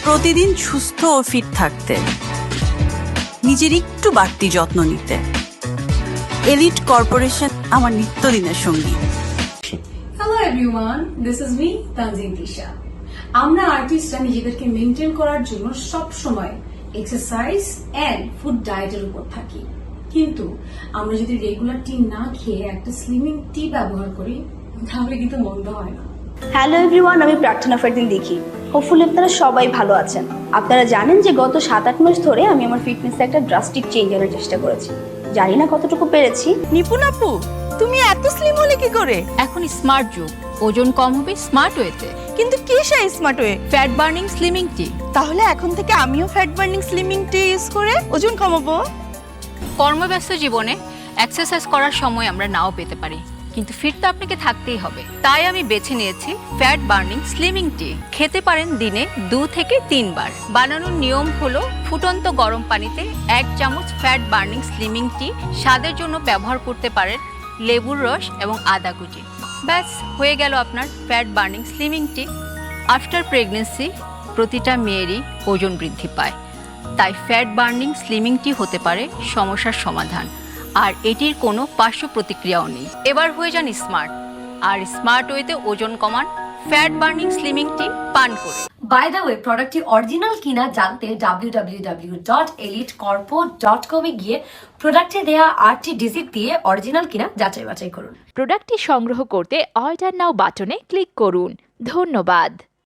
প্রতিদিন সুস্থ ও ফিট থাকতে, নিজের একটু বাড়তি যত্ন নিতে। এলিট কর্পোরেশন আমার নিত্যদিনের সঙ্গী। Hello everyone, this is me Tanzim Tisha. আমরা আর্টিস্টরা নিজেদেরকে মেনটেন করার জন্য সব সময় এক্সারসাইজ এন্ড ফুড ডায়েটের উপর থাকি, কিন্তু আমরা যদি রেগুলার টি না খেয়ে একটা স্লিমিং টি ব্যবহার করি তাহলে কিন্তু মন্দ হয় না। হ্যালো এভরিওয়ান, আমি প্রার্থনা ফারদিন দেখি। হোপফুলি আপনারা সবাই ভালো আছেন। আপনারা জানেন যে গত 7-8 মাস ধরে আমি আমার ফিটনেসে একটা ড্রাস্টিক চেঞ্জ আনার চেষ্টা করেছি। জানি না কতটুকু পেরেছি। নিপুণ আপু, তুমি এত স্লিম হলে কি করে? এখন স্মার্ট যুগ, ওজন কম হবে স্মার্ট ওয়েতে। কিন্তু কি সেই smart way? Fat burning slimming টি। তাহলে এখন থেকে আমিও ফ্যাট বার্নিং স্লিমিং টি ইউজ করে ওজন কমাবো। কর্মব্যস্ত জীবনে এক্সারসাইজ করার সময় আমরা নাও পেতে পারি, কিন্তু ফিট তো আপনাকে থাকতেই হবে। তাই আমি বেছে নিয়েছি ফ্যাট বার্নিং স্লিমিং টি। খেতে পারেন দিনে 2 থেকে 3 বার। বানানোর নিয়ম হলো ফুটন্ত গরম পানিতে 1 চামচ ফ্যাট বার্নিং স্লিমিং টি। স্বাদের জন্য ব্যবহার করতে পারেন লেবুর রস এবং আদা কুচি। ব্যাস হয়ে গেল আপনার ফ্যাট বার্নিং স্লিমিং টি। আফটার প্রেগনেন্সি প্রতিটা মেয়েরই ওজন বৃদ্ধি পায়, তাই ফ্যাট বার্নিং স্লিমিং টি হতে পারে সমস্যার সমাধান, আর এটির কোনো পার্শ্ব প্রতিক্রিয়াও নেই। এবার হয়ে যান স্মার্ট, আর স্মার্ট ওয়েতে ওজন কমান ফ্যাট বার্নিং স্লিমিং টি পান করে। বাই দ্য ওয়ে, প্রোডাক্টটি অরিজিনাল কিনা জানতে www.elitecorpo.com এ গিয়ে প্রোডাক্টে দেয়া 8টি ডিজিট দিয়ে অরিজিনাল কিনা যাচাই বাছাই করুন। প্রোডাক্টটি সংগ্রহ করতে অর্ডার নাও বাটনে ক্লিক করুন। ধন্যবাদ।